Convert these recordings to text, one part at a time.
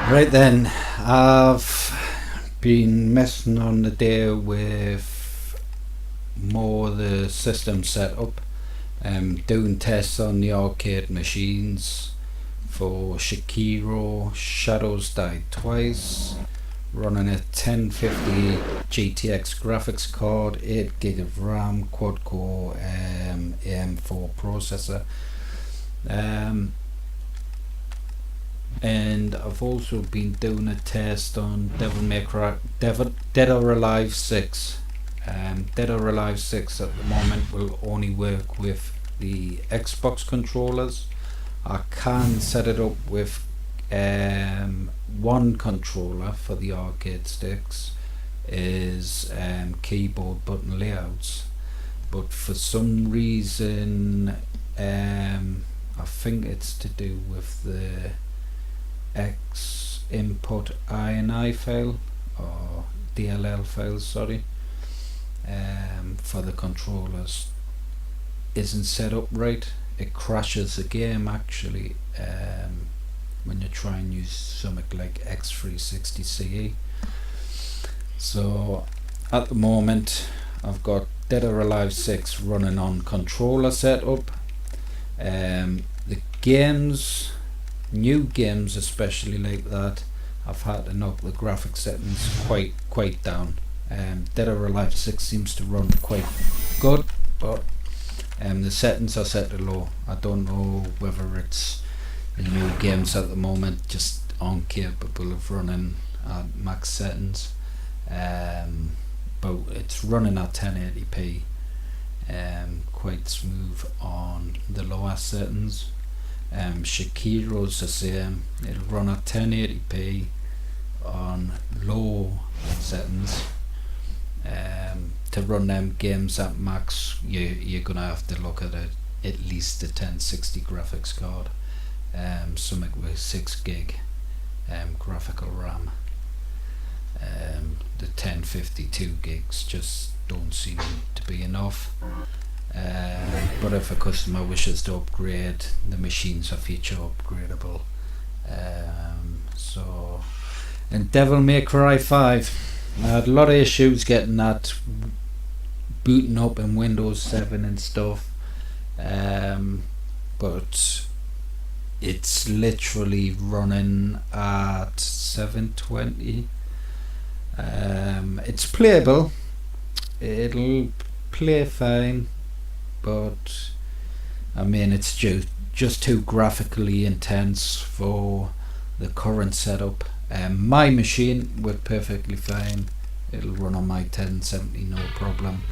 Right then, I've been messing on the day with more the system setup, doing tests on the arcade machines for Shakiro, Shadows Died Twice, running a 1050 GTX graphics card, 8GB of RAM, quad core AM4 processor. And I've also been doing a test on May Cry, Dead or Alive 6. Dead or Alive 6 at the moment will only work with the Xbox controllers. I can set it up with one controller for the arcade sticks, is keyboard button layouts, but for some reason I think it's to do with the X input INI file or DLL files, sorry, for the controllers isn't set up right. It crashes the game actually when you try and use something like X360 CE. So at the moment I've got Dead or Alive 6 running on controller setup. The games, new games especially like that, I've had to knock the graphic settings quite down. Dead or Alive 6 seems to run quite good, but the settings are set to low. I don't know whether it's the new games at the moment just aren't capable of running at max settings, but it's running at 1080p, quite smooth on the lower settings. Shakiro's the same, it'll run at 1080p on low settings. To run them games at max, you're gonna have to look at at least a 1060 graphics card, something with 6GB graphical RAM. The 1052 gigs just don't seem to be enough. But if a customer wishes to upgrade, the machines are feature upgradable. So, and Devil May Cry 5, I had a lot of issues getting that booting up in Windows 7 and stuff, but it's literally running at 720. It's playable, it'll play fine, but I mean it's just too graphically intense for the current setup. My machine worked perfectly fine, it'll run on my 1070 no problem,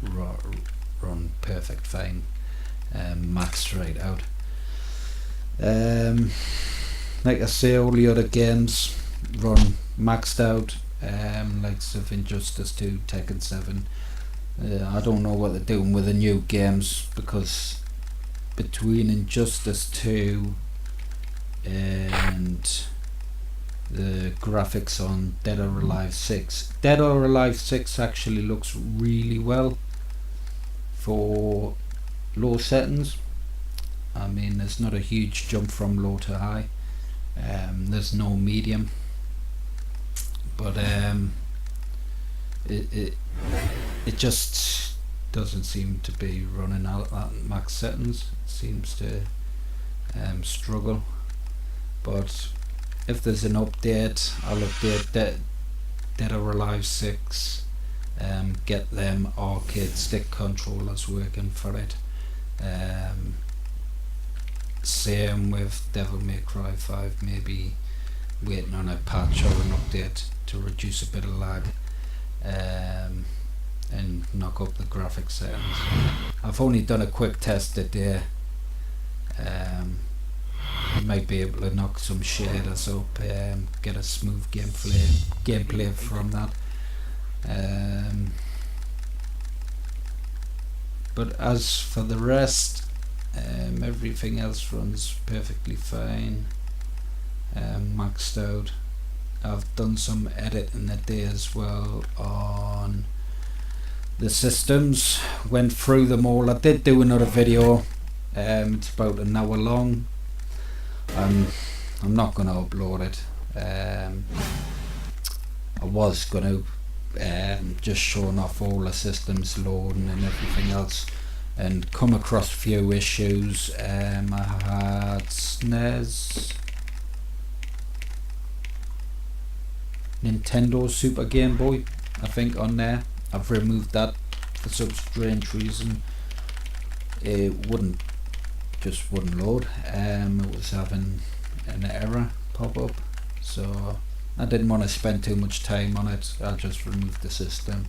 run perfect fine, maxed right out. Like I say, all the other games run maxed out, like Injustice 2, Tekken 7. I don't know what they're doing with the new games, because between Injustice 2 and the graphics on Dead or Alive 6, Dead or Alive 6 actually looks really well for low settings. I mean, there's not a huge jump from low to high, there's no medium, but it just doesn't seem to be running out at max settings. It seems to struggle. But if there's an update, I'll update Dead or Alive 6, get them arcade stick controllers working for it. Same with Devil May Cry 5, maybe waiting on a patch or an update to reduce a bit of lag, and knock up the graphics settings. I've only done a quick test today. I might be able to knock some shaders up, get a smooth gameplay from that. But as for the rest, everything else runs perfectly fine, maxed out. I've done some editing today as well on the systems, went through them all. I did do another video, it's about an hour long. I'm I'm not going to upload it. I was going to just showing off all the systems loading and everything else, and come across a few issues. I had SNES, Nintendo Super Game Boy, I think, on there. I've removed that for some strange reason. It wouldn't load. It was having an error pop up, so I didn't want to spend too much time on it. I'll just remove the system.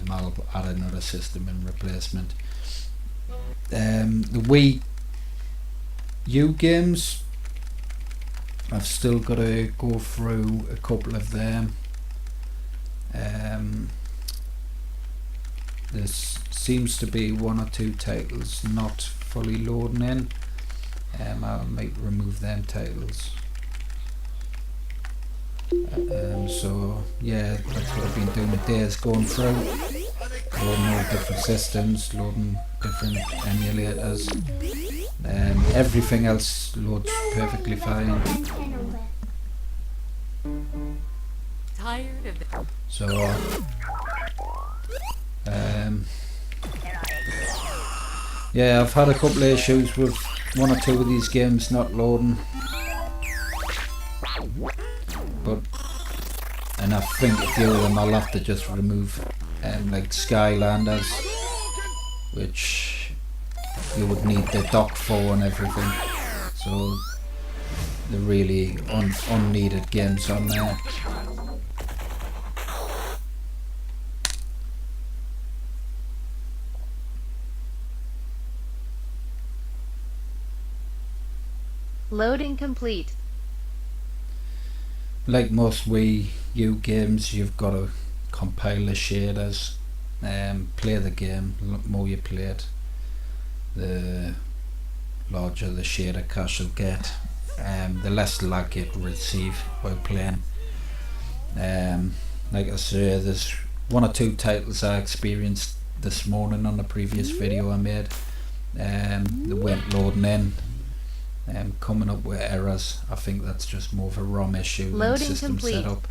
I'll add another system in replacement. The Wii U games, I've still got to go through a couple of them. There seems to be one or two titles not fully loading in. I might remove them titles. So yeah, that's what I've been doing today, is going through, loading all different systems, loading different emulators. Everything else loads perfectly fine. So yeah, I've had a couple of issues with one or two of these games not loading, and I think a few of them I'll have to just remove, like Skylanders, which you would need the dock for and everything, so they're really unneeded games on there. Loading complete. Like most Wii U games, you've got to compile the shaders, play the game. The more you play it, the larger the shader cache you'll get, the less lag you receive while playing. Like I say, there's one or two titles I experienced this morning on the previous video I made. They weren't loading in, coming up with errors. I think that's just more of a ROM issue than system setup.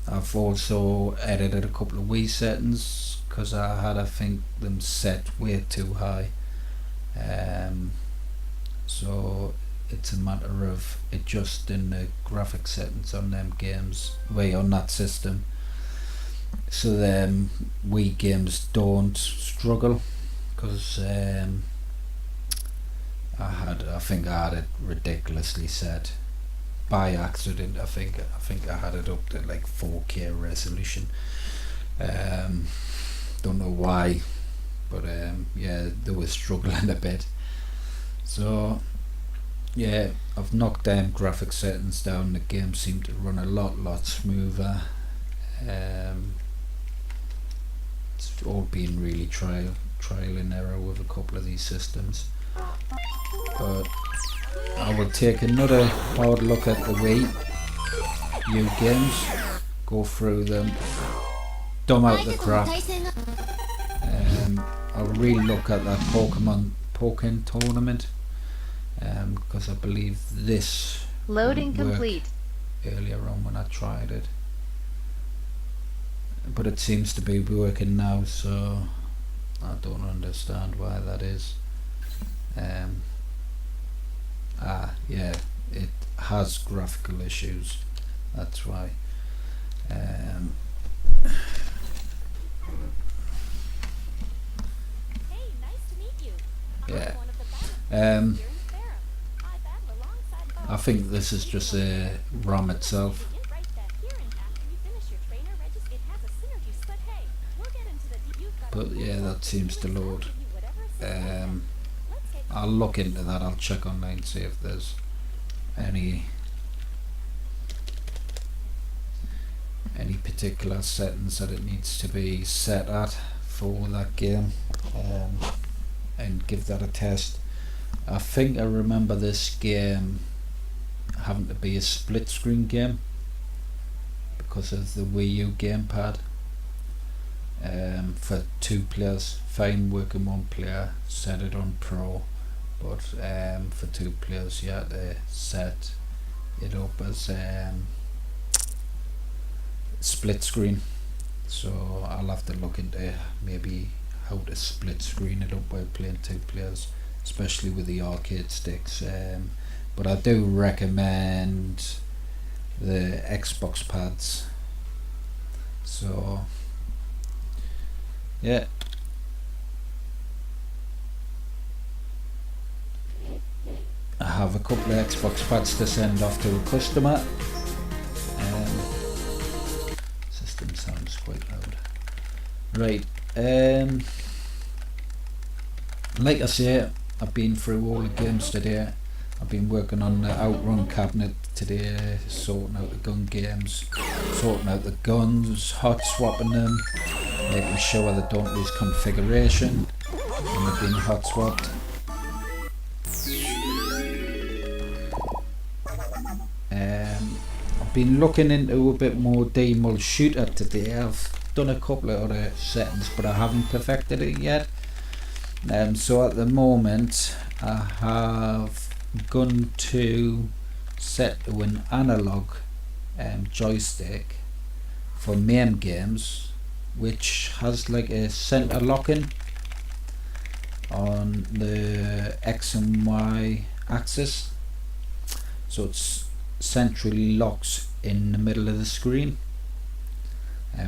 I've also edited a couple of Wii settings because I had, I think, them set way too high. So it's a matter of adjusting the graphic settings on them games, on that system, so them Wii games don't struggle. Because I think I had it ridiculously set by accident. I think I had it up to like 4K resolution. Don't know why, but yeah, they were struggling a bit. So yeah, I've knocked them graphic settings down. The game seemed to run a lot smoother. It's all been really trial and error with a couple of these systems. But I will take another hard look at the Wii U games, go through them, dumb out the crap. I'll really look at that Pokken tournament, because I believe this Loading complete. Earlier on when I tried it, but it seems to be working now, so I don't understand why that is. Yeah, it has graphical issues, that's why. Hey, nice to meet you. Yeah. I'm one of the best Um, here in Sarah. I battle alongside I think this is just a ROM itself. Get right back here, and after you finish your trainer regis, it has a synergy split. Hey, we'll get into the you've got But yeah, that seems to load. give you whatever assistance. Let's get I'll look into that. I'll check online, see if there's any particular settings that it needs to be set at for that game, and give that a test. I think I remember this game having to be a split screen game because of the Wii U gamepad. For 2 players, fine working 1 player, set it on Pro, but for 2 players you have to set it up as split screen. So I'll have to look into maybe how to split screen it up while playing 2 players, especially with the arcade sticks. But I do recommend the Xbox pads. So yeah, I have a couple of Xbox pads to send off to a customer. System sounds quite loud. Right, like I say, I've been through all the games today. I've been working on the Outrun cabinet today, sorting out the gun games, sorting out the guns, hot swapping them, making sure they don't lose configuration when they've been hot swapped. I've been looking into a bit more demul shooter today. I've done a couple of other settings, but I haven't perfected it yet. So at the moment I have gone to set to an analog joystick for MAME games, which has like a center locking on the X and Y axis, so it's centrally locks in the middle of the screen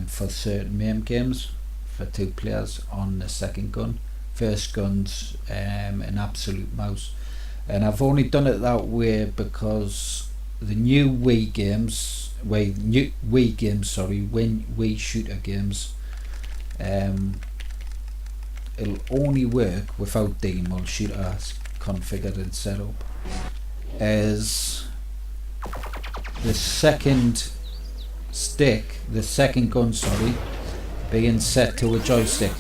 for certain MAME games for 2 players on the second gun. First gun's an absolute mouse, and I've only done it that way because the new Wii games, Wii shooter games, it'll only work without demul shooter configured and set up, as the second gun being set to a joystick.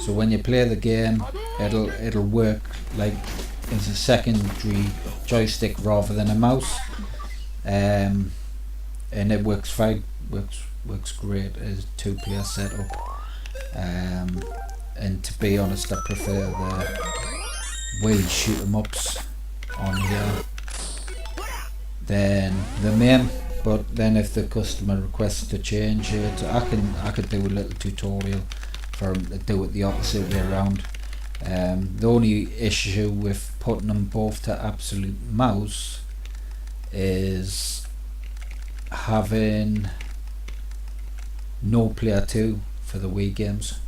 So when you play the game, it'll work like as a secondary joystick rather than a mouse, and it works fine. Works great as 2-player setup. And to be honest, I prefer the Wii shoot 'em ups on here than the MAME. But then if the customer requests to change it, I could do a little tutorial for them to do it the opposite way around. The only issue with putting them both to absolute mouse is having no player 2 for the Wii games.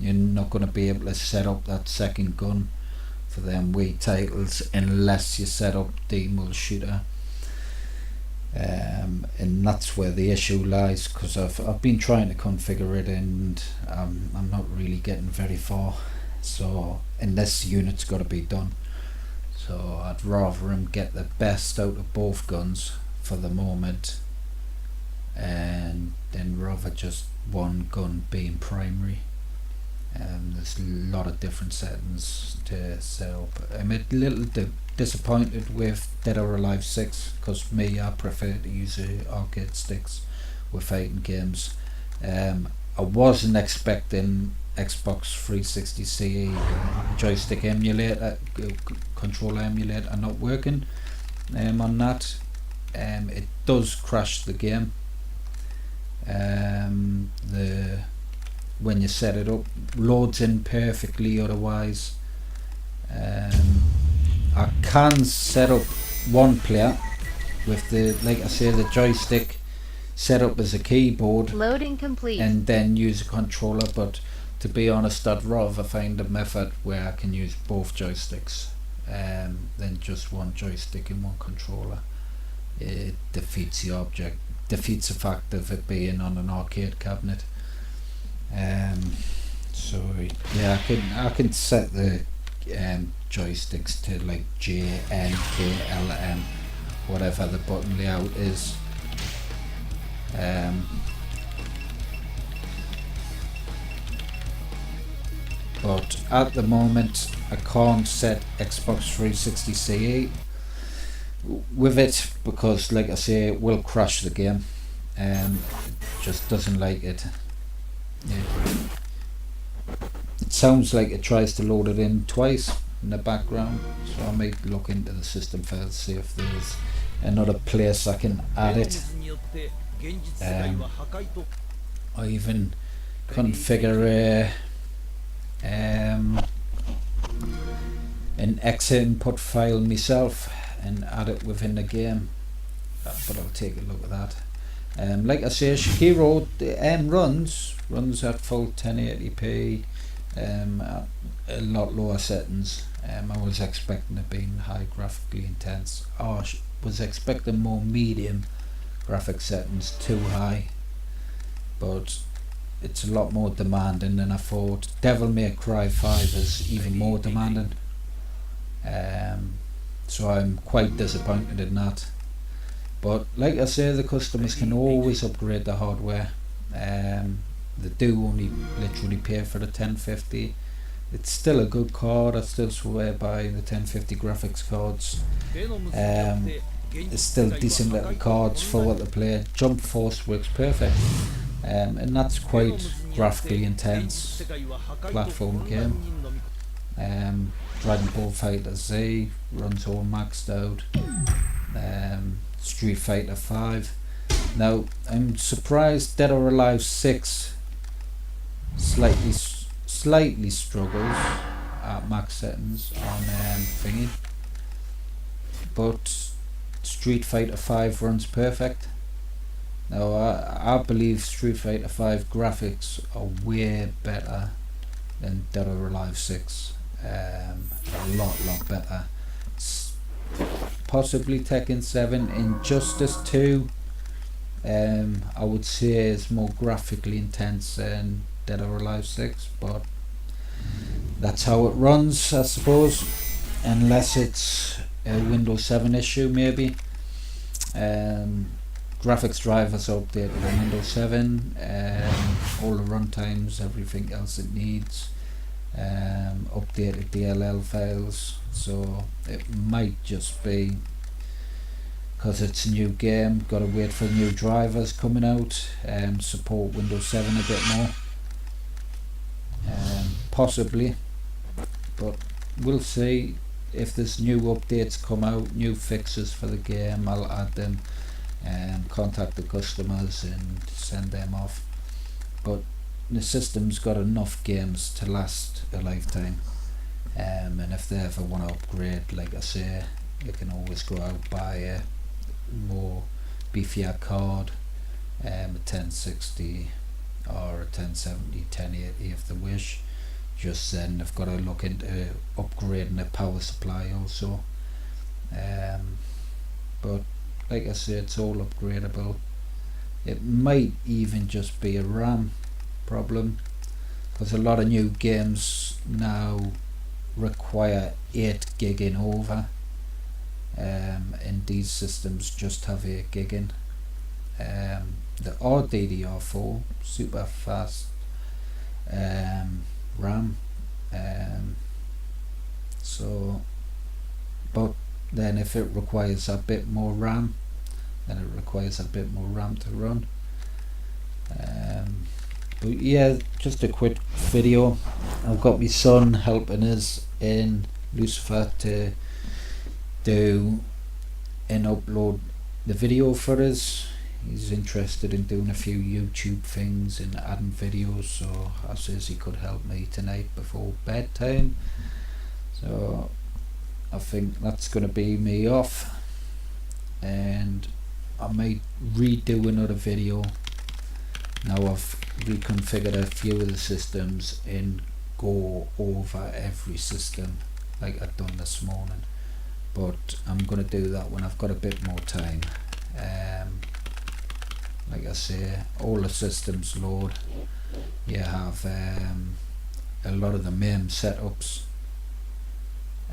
You're not going to be able to set up that second gun for them Wii titles unless you set up demul shooter. And that's where the issue lies, because I've been trying to configure it and I'm not really getting very far. So, and this unit's got to be done. So I'd rather him get the best out of both guns for the moment, and then rather just one gun being primary. There's a lot of different settings to set up. I'm a little disappointed with Dead or Alive 6, because I prefer to use the arcade sticks with fighting games. I wasn't expecting Xbox 360 CE joystick emulator, controller emulator not working on that. It does crash the game. When you set it up, loads in perfectly otherwise. I can set up one player with the, like I say, the joystick set up as a keyboard. Loading complete. And then use a controller, but to be honest, I'd rather find a method where I can use both joysticks than just one joystick and one controller. It defeats the fact of it being on an arcade cabinet. So yeah, I can set the joysticks to like J, N, K, L, M, whatever the button layout is. But at the moment I can't set Xbox 360 CE with it, because like I say, it will crash the game. It just doesn't like it. It sounds like it tries to load it in twice in the background, so I might look into the system files, see if there's another place I can add it. I even configure an X input file myself and add it within the game, but I'll take a look at that. Like I say, SHAR-KADE runs at full 1080p, at a lot lower settings. I was expecting it being high graphically intense, or was expecting more medium graphic settings, too high, but it's a lot more demanding than I thought. Devil May Cry 5 is even more demanding, so I'm quite disappointed in that. But like I say, the customers can always upgrade the hardware. They do only literally pay for the 1050. It's still a good card. I still swear by the 1050 graphics cards. It's still decent little cards for what they play. Jump Force works perfect, and that's quite graphically intense platform game. Dragon Ball Fighter Z runs all maxed out. Street Fighter 5. Now I'm surprised Dead or Alive 6 slightly struggles at max settings on thingy, but Street Fighter 5 runs perfect. Now I believe Street Fighter 5 graphics are way better than Dead or Alive 6. A lot better. Possibly Tekken 7. Injustice 2 I would say is more graphically intense than Dead or Alive 6, but that's how it runs, I suppose, unless it's a Windows 7 issue maybe. Graphics drivers updated on Windows 7, all the runtimes, everything else it needs, updated DLL files, so it might just be because it's a new game, gotta wait for new drivers coming out, support Windows 7 a bit more, possibly, but we'll see. If there's new updates come out, new fixes for the game, I'll add them and contact the customers and send them off. But the system's got enough games to last a lifetime, and if they ever want to upgrade, like I say, they can always go out, buy a more beefier card, a 1060 or a 1070, 1080 if they wish. Just then they've got to look into upgrading the power supply also, but like I said, it's all upgradable. It might even just be a RAM problem, because a lot of new games now require 8 gig and over, and these systems just have 8 gig in. The odd DDR4 super fast RAM, so, but then if it requires a bit more RAM, then it requires a bit more RAM to run. But yeah, just a quick video. I've got my son helping us in Lucifer to do and upload the video for us. He's interested in doing a few YouTube things and adding videos, so I says he could help me tonight before bedtime. So I think that's going to be me off, and I might redo another video. Now I've reconfigured a few of the systems and go over every system like I've done this morning, but I'm going to do that when I've got a bit more time. Like I say, all the systems load. You have a lot of the MIM setups,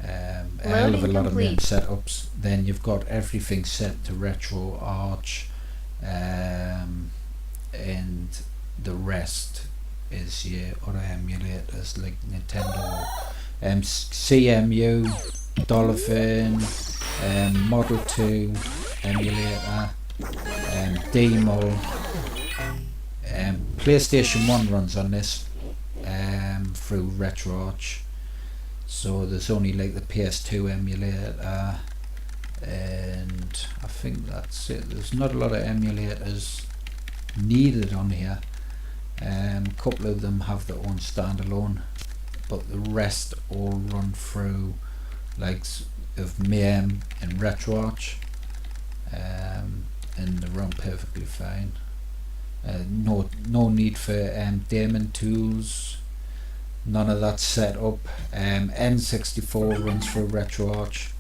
a hell of a lot of MIM setups. Then you've got everything set to Retro Arch, and the rest is your other emulators like Nintendo, CMU, Dolphin, Model 2 emulator, DMOL. PlayStation 1 runs on this, through RetroArch. So there's only like the PS2 emulator, and I think that's it. There's not a lot of emulators needed on here. A couple of them have their own standalone, but the rest all run through likes of Mayhem and RetroArch, and they run perfectly fine. No need for daemon tools, none of that set up. N64 runs through RetroArch.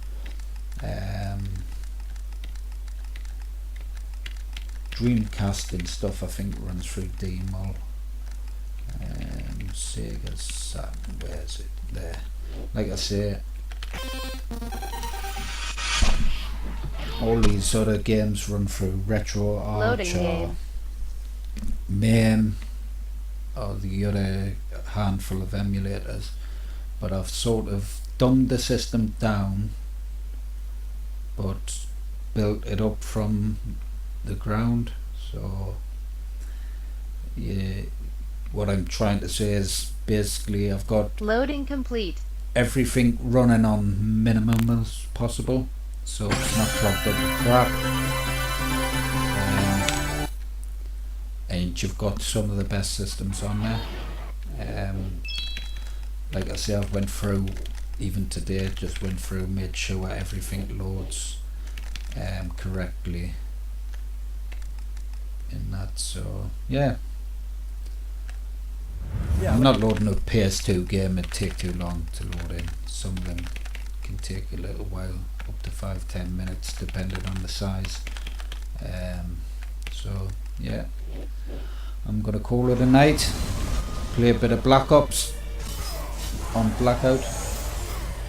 Dreamcast and stuff I think runs through DMOL. Sega Saturn, where is it? There. Like I say, all these other games run through RetroArch Loading or game. Mayhem or the other handful of emulators, but I've sort of dumbed the system down but built it up from the ground. So yeah, what I'm trying to say is basically I've got Loading complete. everything running on minimum as possible, so it's not clogged up with crap. And you've got some of the best systems on there. Like I say, I've went through, even today, just went through, made sure everything loads correctly in that. So yeah, I'm not loading a PS2 game, it'd take too long to load in. Some of them can take a little while, up to 5-10 minutes depending on the size. So yeah, I'm gonna call it a night, play a bit of Black Ops on Blackout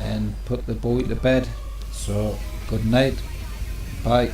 and put the boy to bed. So good night, bye.